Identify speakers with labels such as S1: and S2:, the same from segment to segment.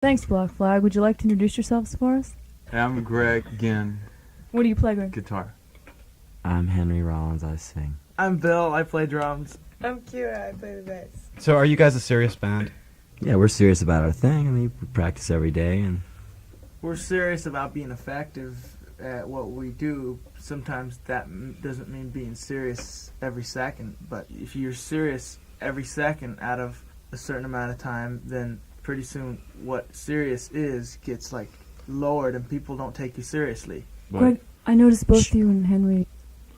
S1: Thanks, Black Flag. Would you like to introduce yourselves for us?
S2: I'm Greg Ginn,
S1: What do you play, Greg?
S2: guitar.
S3: I'm Henry Rollins, I sing.
S4: I'm Bill, I play drums.
S5: I'm Kira, I play the bass.
S6: So are you guys a serious band?
S3: Yeah, we're serious about our thing. I mean, we practice every day, and
S4: We're serious about being effective at what we do. Sometimes that doesn't mean being serious every second, but if you're serious every second out of a certain amount of time, then pretty soon what serious is gets like lowered and people don't take you seriously.
S1: Greg, I noticed both you and Henry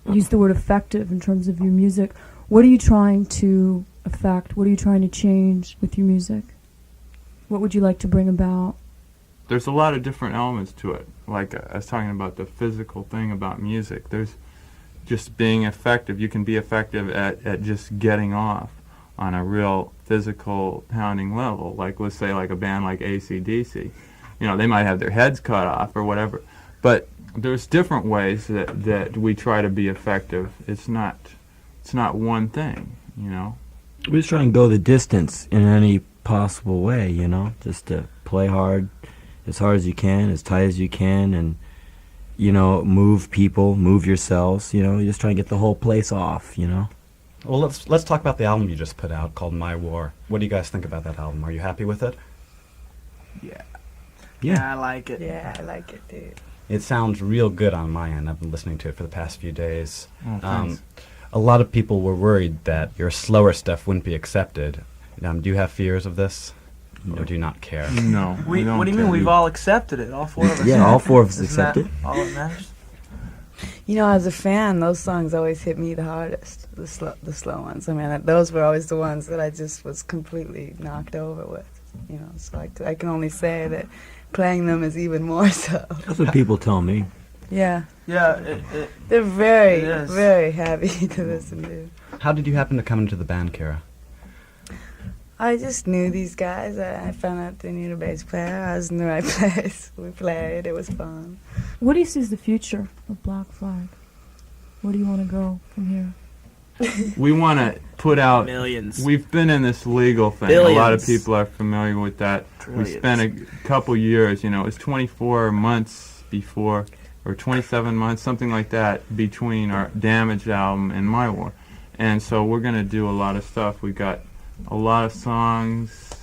S1: use the word effective in terms of your music. What are you trying to affect? What are you trying to change with your music? What would you like to bring about?
S2: There's a lot of different elements to it. Like I was talking about the physical thing about music. There's just being effective. You can be effective at just getting off on a real physical pounding level. Like let's say like a band like AC/DC. You know, they might have their heads cut off or whatever. But there's different ways that we try to be effective. It's not one thing, you know.
S3: we just try and go the distance in any possible way, you know, just to play hard as you can, as tight as you can, and, you know, move people, move yourselves, you know, you just try and get the whole place off, you know.
S6: Well, let's talk about the album you just put out called My War. What do you guys think about that album? Are you happy with it?
S4: Yeah, I like it.
S5: Yeah, I like it, dude.
S6: It sounds real good on my end. I've been listening to it for the past few days.
S2: Oh, thanks.
S6: A lot of people were worried that your slower stuff wouldn't be accepted. Do you have fears of this? Or do you not care?
S2: No.
S4: We,
S2: don't
S4: what do you mean?
S2: care.
S4: We've all accepted it, all four of us.
S3: Yeah, all four of us
S4: Isn't that
S3: accept it.
S4: all that matters?
S5: You know, as a fan, those songs always hit me the hardest, the slow ones. I mean, those were always the ones that I just was completely knocked over with. You know, so I can only say that playing them is even more so.
S3: That's what people tell me.
S5: Yeah,
S4: Yeah,
S5: they're very,
S4: It is.
S5: very heavy to listen to.
S6: How did you happen to come into the band, Kara?
S5: I just knew these guys. I found out they needed a bass player. I was in the right place. We played. It was fun.
S1: What do you see as the future of Black Flag? Where do you want to go from here?
S2: We want to put out.
S4: millions.
S2: We've been in this legal thing. A lot of
S4: Billions.
S2: people are familiar with that. We
S4: Trillions.
S2: spent a couple years, you know, it was 24 months before, or 27 months, something like that, between our Damaged album and My War. And so we're going to do a lot of stuff. We've got a lot of songs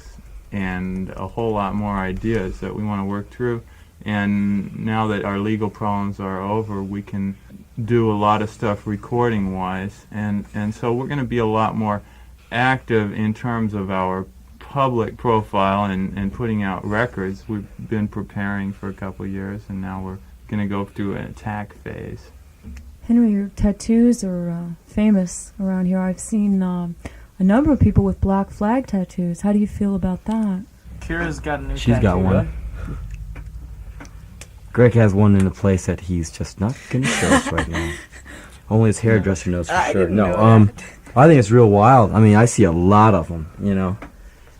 S2: and a whole lot more ideas that we want to work through. And now that our legal problems are over, we can do a lot of stuff recording-wise. And so we're going to be a lot more active in terms of our public profile and putting out records. We've been preparing for a couple of years, and now we're going to go through an attack phase.
S1: Henry, your tattoos are famous around here. I've seen a number of people with Black Flag tattoos. How do you feel about that?
S4: Kira's got a new
S3: She's
S4: tattoo.
S3: got one. Greg has one in a place that he's just not going to show us right now. Only his hairdresser knows for
S5: I
S3: sure.
S5: didn't
S3: No,
S5: know that.
S3: I think it's real wild. I mean, I see a lot of them, you know.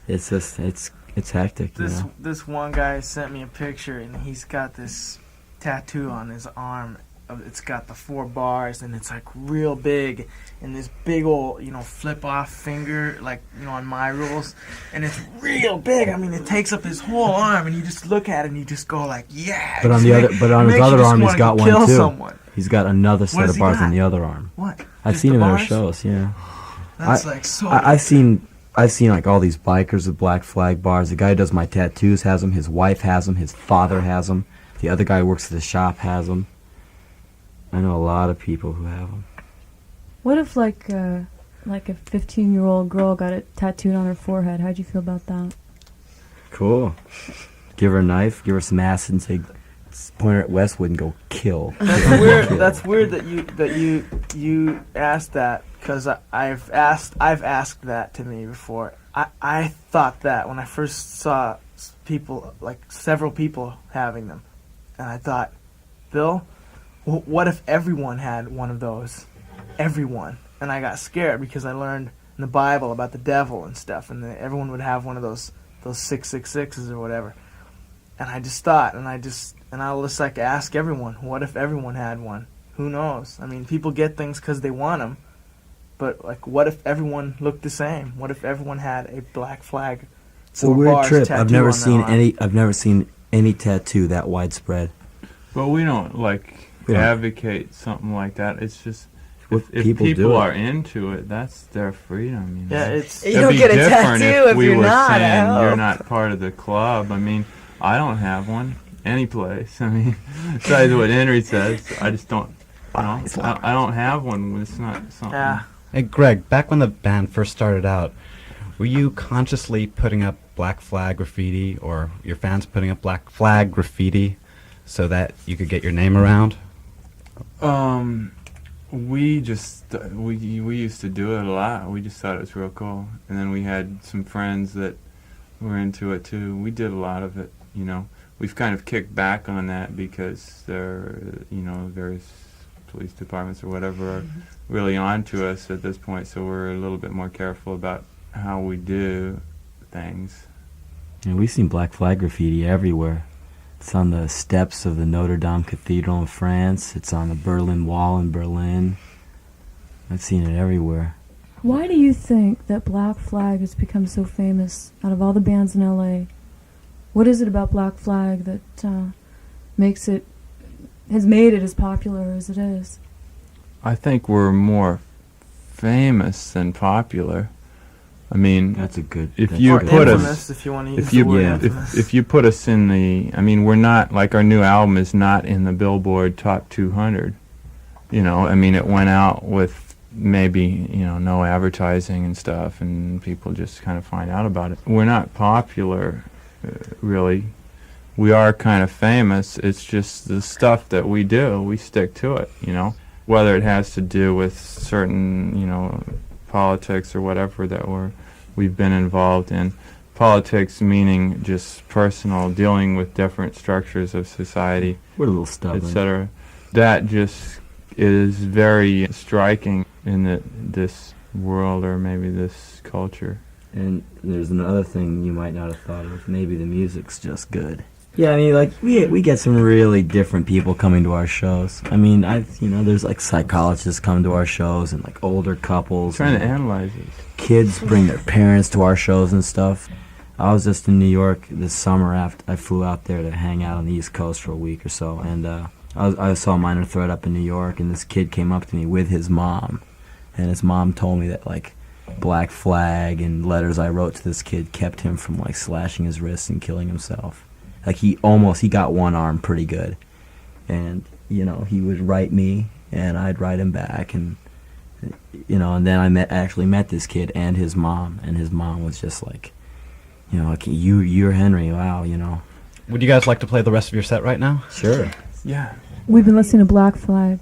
S3: It's just, it's hectic, you know.
S4: This one guy sent me a picture, and he's got this tattoo on his arm. It's got the 4 bars, and it's like real big, and this big old, you know, flip off finger, like, you know, on My Rules, and it's real big. I mean, it takes up his whole arm, and you just look at it and you just go like, yeah.
S3: But
S4: It
S3: on
S4: just
S3: the other, but on his
S4: makes you
S3: other
S4: just
S3: arm, he's
S4: wanna
S3: got
S4: kill
S3: one too.
S4: Someone.
S3: He's got another set
S4: has
S3: of
S4: he
S3: bars
S4: got?
S3: on the other arm.
S4: What?
S3: I've
S4: Just
S3: seen
S4: the
S3: him at our
S4: bars?
S3: shows, yeah.
S4: That's like so.
S3: I've seen like all these bikers with Black Flag bars. The guy who does my tattoos has them. His wife has them. His father has them. The other guy who works at the shop has them. I know a lot of people who have them.
S1: What if like a 15-year-old girl got it tattooed on her forehead? How'd you feel about that?
S3: Cool. Give her a knife, give her some acid, and say, point her at Westwood and go kill.
S4: That's weird. That's weird that you asked that, because I've asked that to me before. I thought that when I first saw people, like several people having them, and I thought, Bill, what if everyone had one of those? Everyone. And I got scared because I learned in the Bible about the devil and stuff, and everyone would have one of those 666s or whatever. And I just thought, and I'll just like ask everyone, what if everyone had one? Who knows? I mean, people get things because they want them, but like, what if everyone looked the same? What if everyone had a Black Flag
S3: It's a
S4: 4
S3: weird
S4: bars
S3: trip.
S4: tattoo
S3: I've never
S4: on that
S3: seen
S4: arm.
S3: I've never seen any tattoo that widespread.
S2: But we don't
S3: We don't-
S2: advocate something like that. It's just
S3: What
S2: if
S3: people
S2: people
S3: do it.
S2: are into it, that's their freedom. You know?
S4: Yeah, it's
S5: You
S2: It'd
S5: don't
S2: be
S5: get a
S2: different
S5: tattoo if
S2: we
S5: you're
S2: were
S5: not, I
S2: saying you're
S5: hope.
S2: not part of the club. I mean, I don't have one any place. I mean, besides what Henry says, I just don't. You know, I don't have one. It's not something.
S4: yeah.
S6: Hey, Greg, back when the band first started out, were you consciously putting up Black Flag graffiti, or your fans putting up Black Flag graffiti so that you could get your name around?
S2: We just we used to do it a lot. We just thought it was real cool, and then we had some friends that were into it too. We did a lot of it. You know, we've kind of kicked back on that because there, you know, various police departments or whatever are really onto us at this point. So we're a little bit more careful about how we do things.
S3: And we've seen Black Flag graffiti everywhere. It's on the steps of the Notre Dame Cathedral in France. It's on the Berlin Wall in Berlin. I've seen it everywhere.
S1: Why do you think that Black Flag has become so famous out of all the bands in LA? What is it about Black Flag that has made it as popular as it is?
S2: I think we're more famous than popular. I mean,
S3: That's a good.
S2: If
S3: that's
S2: you
S4: Or
S3: good.
S2: put us-
S4: infamous, if you want to use
S2: if
S4: the
S2: you
S4: word
S3: yeah.
S4: infamous.
S2: if you put us in the, I mean, we're not like our new album is not in the Billboard Top 200. You know, I mean, it went out with maybe, you know, no advertising and stuff, and people just kind of find out about it. We're not popular, really. We are kind of famous. It's just the stuff that we do. We stick to it, you know, whether it has to do with certain, you know, politics or whatever that we've been involved in. Politics meaning just personal, dealing with different structures of society,
S3: We're a little stubborn.
S2: etc. That just is very striking in this world, or maybe this culture.
S3: And there's another thing you might not have thought of. Maybe the music's just good. Yeah, I mean, like we get some really different people coming to our shows. I mean, there's like psychologists come to our shows, and like older couples.
S2: Trying to
S3: and
S2: analyze it.
S3: kids bring their parents to our shows and stuff. I was just in New York this summer after I flew out there to hang out on the East Coast for a week or so, and I saw Minor Threat up in New York, and this kid came up to me with his mom, and his mom told me that like Black Flag and letters I wrote to this kid kept him from like slashing his wrists and killing himself. Like he got one arm pretty good, and you know he would write me and I'd write him back, and you know, and then I actually met this kid and his mom was just like, you know, like you're Henry, wow, you know.
S6: Would you guys like to play the rest of your set right now?
S3: Sure.
S2: Yeah.
S1: We've been listening to Black Flag.